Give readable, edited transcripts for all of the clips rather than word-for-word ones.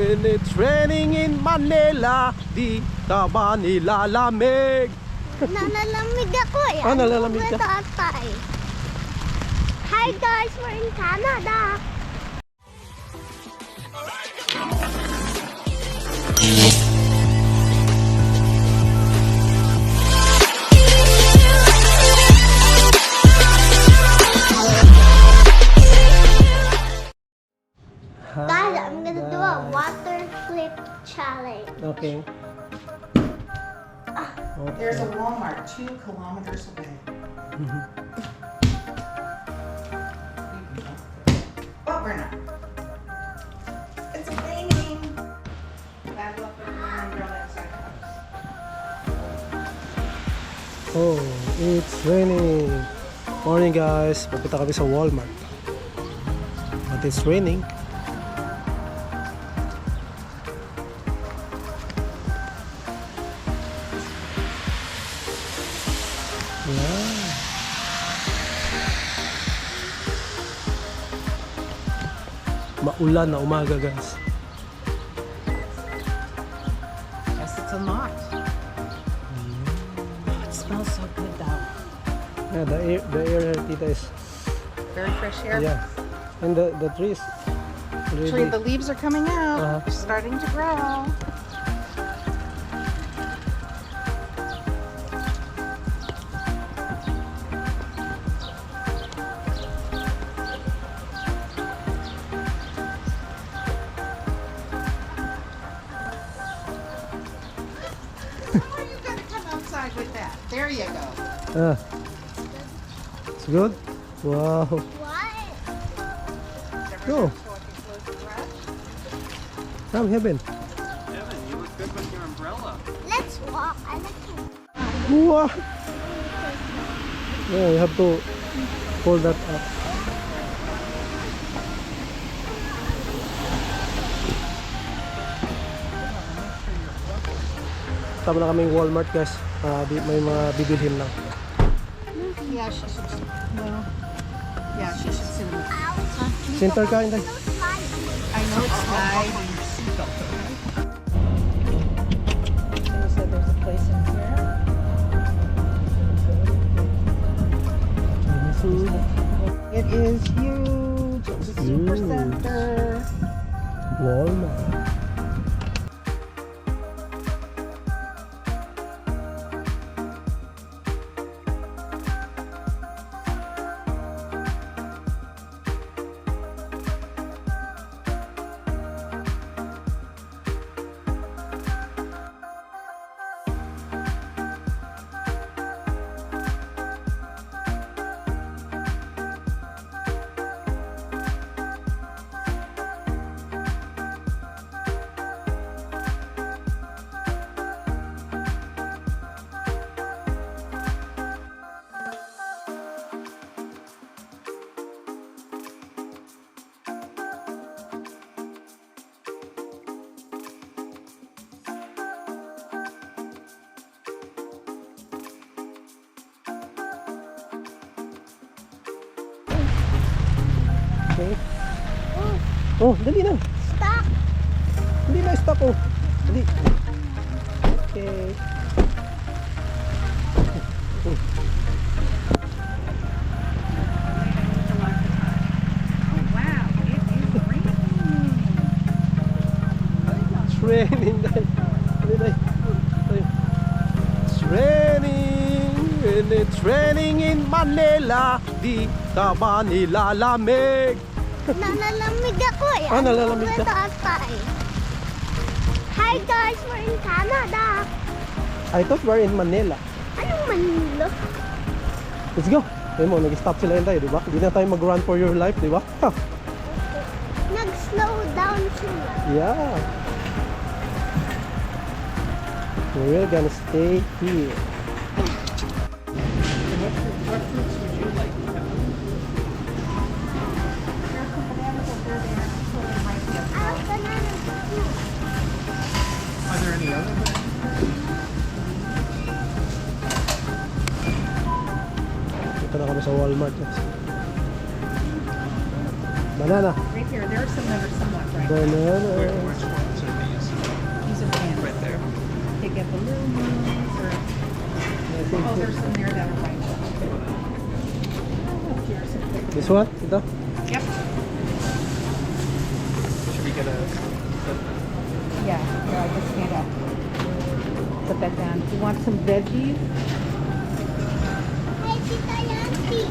When it's raining in Manila, di ka ba nilalamig? Nalalamig ako eh. Ah, nalalamig ka? Tatay. Hi guys, we're in Canada. Guys, I'm gonna do a water flip challenge. Okay. There's a Walmart 2 kilometers away. But we're not. It's raining. Bad luck for the umbrella inside the house. Oh, it's raining. Morning guys, pupunta kami sa Walmart. But it's raining. Yeah. Maulan na umaga guys. Yes, it's a lot. It smells so good though. Yeah, the air Tita is, Very fresh air. yeah. And the trees Actually, the leaves are coming out. Uh-huh. They're starting to grow. Oh, you gotta come outside with that. There you go. It's good? Wow. What? Go. Come, Heaven. Evan, you look good with your umbrella. Let's walk. I like to. Wow. Yeah, you have to pull that up. Tama na kaming Walmart guys. May mga bibilhin lang. Yeah, she should. Well, yeah, she should sit in the. Center ka, Inday. I know it's sliding. You said there's a place in here. Food. It is huge. It's a super Huge. center. Walmart. Okay. Oh, dali na. Stop. Hindi na stop oh. Dali. Okay. Wow, it is raining. It's raining, Day. Dali, Day. Day. It's raining. When it's raining in Manila, di ka ba nilalamig? Nalalamig ako eh. Ah, nalalamig ka? Tatay. Hi guys, we're in Canada. I thought we're in Manila. Anong Manila? Let's go. Ayun mo, nag-stop sila yun tayo, di ba? Hindi na tayo mag-run for your life, di ba? Ha. Nag-slow down sila. Yeah. We're gonna stay here. What fruits would you like, Kevin? There's some bananas over there. So it might be a I have bananas too. Are there any other bananas? Dito na kami sa Walmart. Banana. right here. There are some that are somewhat bright. Banana. Which ones are these? These are fans. Right there. They get balloons or oh, there's some there that are white. Oh, here's some quick- This one? Ito? Yep. Should we get a? Yeah. Here, I just stand up. Put that down. Do you want some veggies? Hey, Tita Yancy.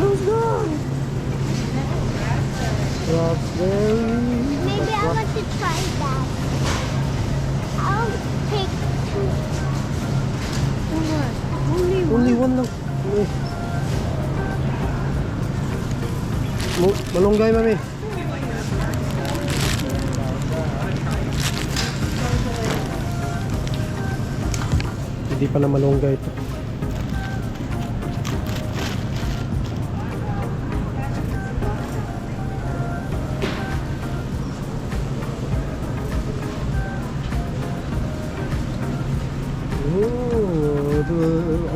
Who's that? Raspberry. Maybe I want to try that. I'll take two. Only one lang. Malunggay, mami. Hindi pa na malunggay ito.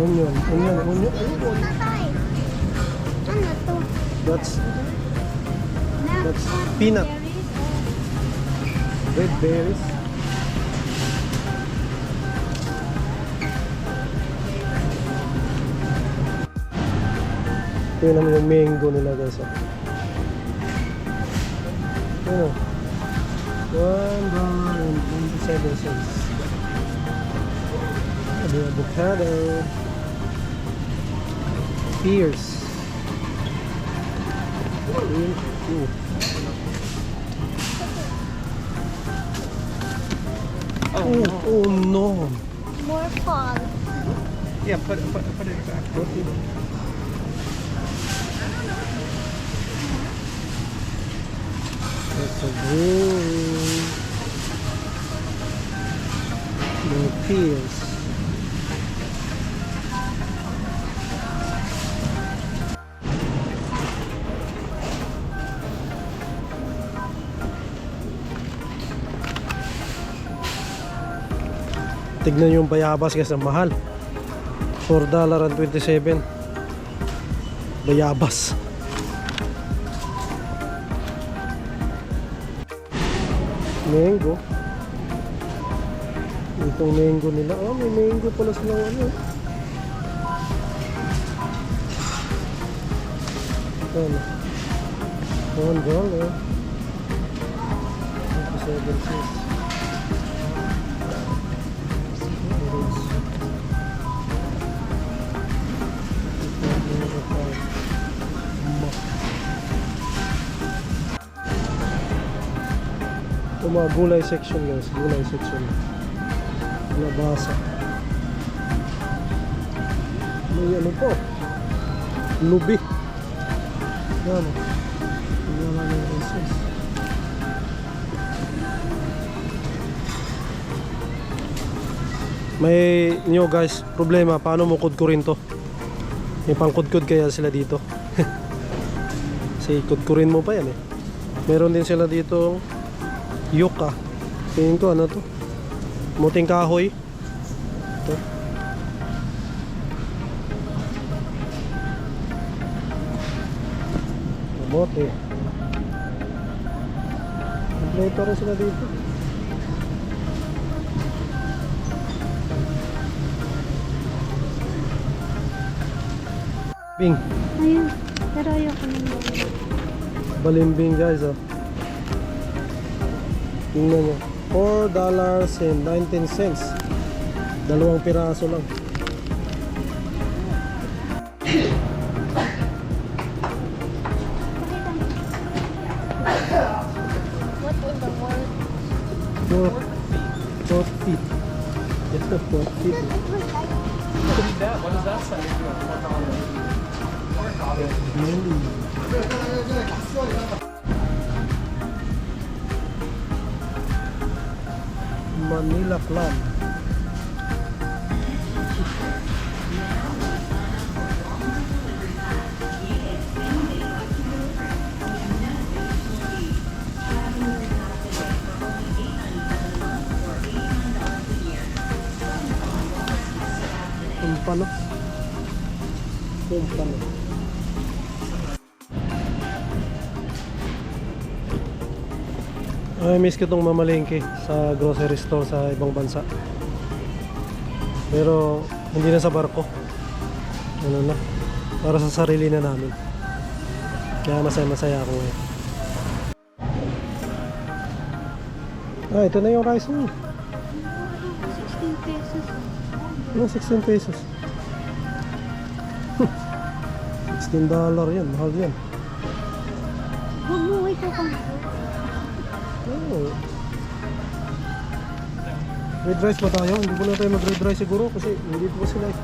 Onion. Muna tayo. Ano to? That's peanut. Red berries. Ito naman yung mango nila guys. Ano? $1.27. The avocado. Pears. Ooh. Oh no. More fall. Yeah, put it back. That's a green. The pears. Tignan yung bayabas guys, ang mahal. $4.27. Bayabas. Mango. Itong mango nila. Oh, may mango pala silang ano. Ano? $1. 27 cents. Ito mga gulay section guys, gulay section. Nabasa. May ano po? Lubi. Yan. Yan lang yung reses. May nyo guys, problema, paano mo kudkurin to? May pangkudkud kaya sila dito. Kasi kudkurin mo pa yan eh. Meron din sila dito yuka. Tingin ko ano to? Muting kahoy. Ito. Kamote. Kompleto rin sila dito. Bing. Ayun. Pero ayoko naman. Balimbing guys oh. Tingnan nyo, $4.19. Dalawang piraso lang. What in the world? 4 feet. Ito 4 feet. What does that say? Manila Plum. Kumpano. Ay, miss ko itong mamalengke sa grocery store sa ibang bansa. Pero hindi na sa barko. Ano na, para sa sarili na namin. Kaya masaya ako ngayon. Ah, ito na yung rice mo. 16 pesos. Ano, 16 pesos. $16 yan, mahal yan. Huwag mo ito kung Oh. Red rice ba tayo? Hindi po na tayo mag red rice siguro kasi hindi po sila eh.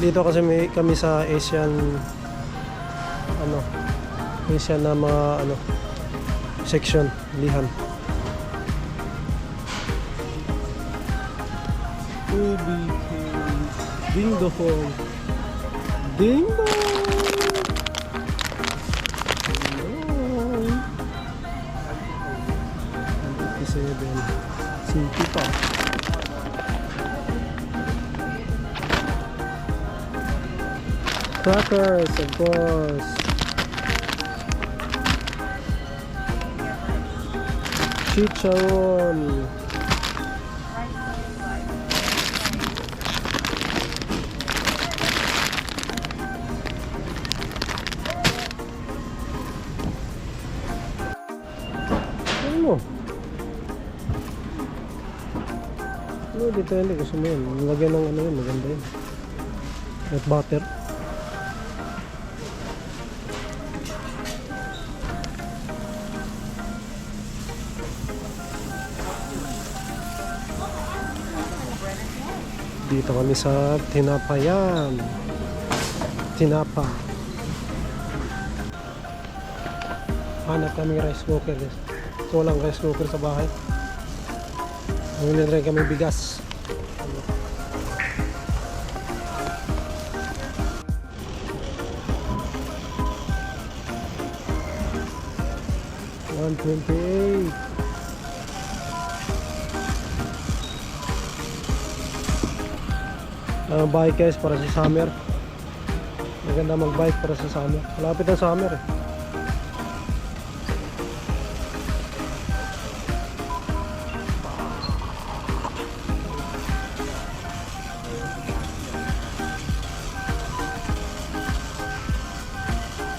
Dito kasi kami sa Asian Asian na mga section, lihan. Ding dong. Ding dong. 57 City pa. Crackers, of course. Chicharon. Ano? Ano, depende gusto mo yun. Lagyan ng yun, maganda yun. At butter. Dito kami sa Tinapayan. Tinapa. Hanap kami rice cooker. So walang rice cooker sa bahay. Bumili rin kami bigas. $128. Bike guys para sa summer. Maganda mag-bike para sa summer. Malapit ang summer eh.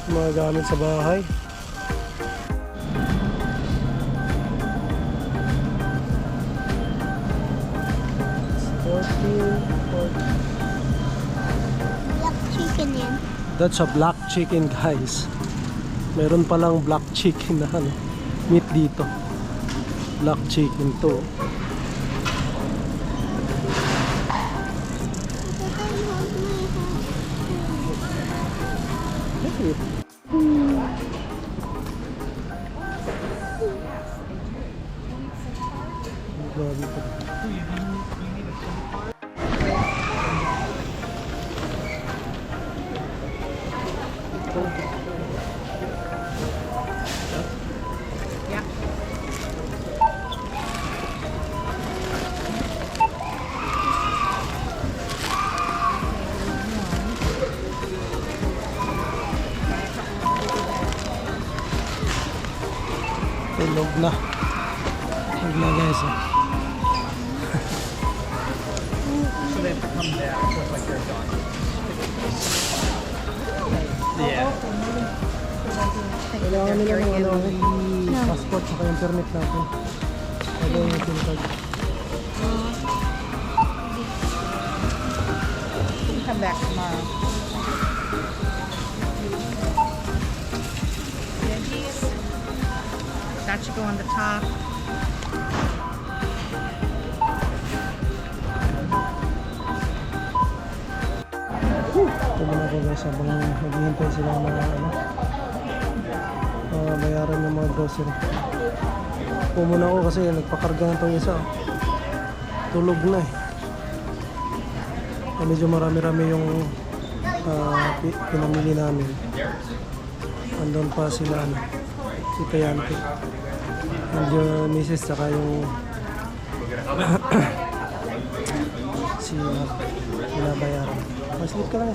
Mga gamit sa bahay. black chicken yan. That's a black chicken guys. Meron palang black chicken na meat dito. Black chicken to. Grabe pa. Tulog na. Tulog na guys. So they have to come down just like they're done. Yeah. Kailangan nila ng passport saka yung permit natin. Ano yung SIM card. You can come back tomorrow. Veggies. That should go on the top. Ito na ako guys habang naghihintay sila ng mga bayaran ng mga grocery. Pumuna ako kasi nagpakarga na itong isa. Tulog na eh. Medyo marami-rami yung pinamili namin. Andun pa sila si Tayante. And yung misis saka yung Si binabayaran. Maslip ka lang.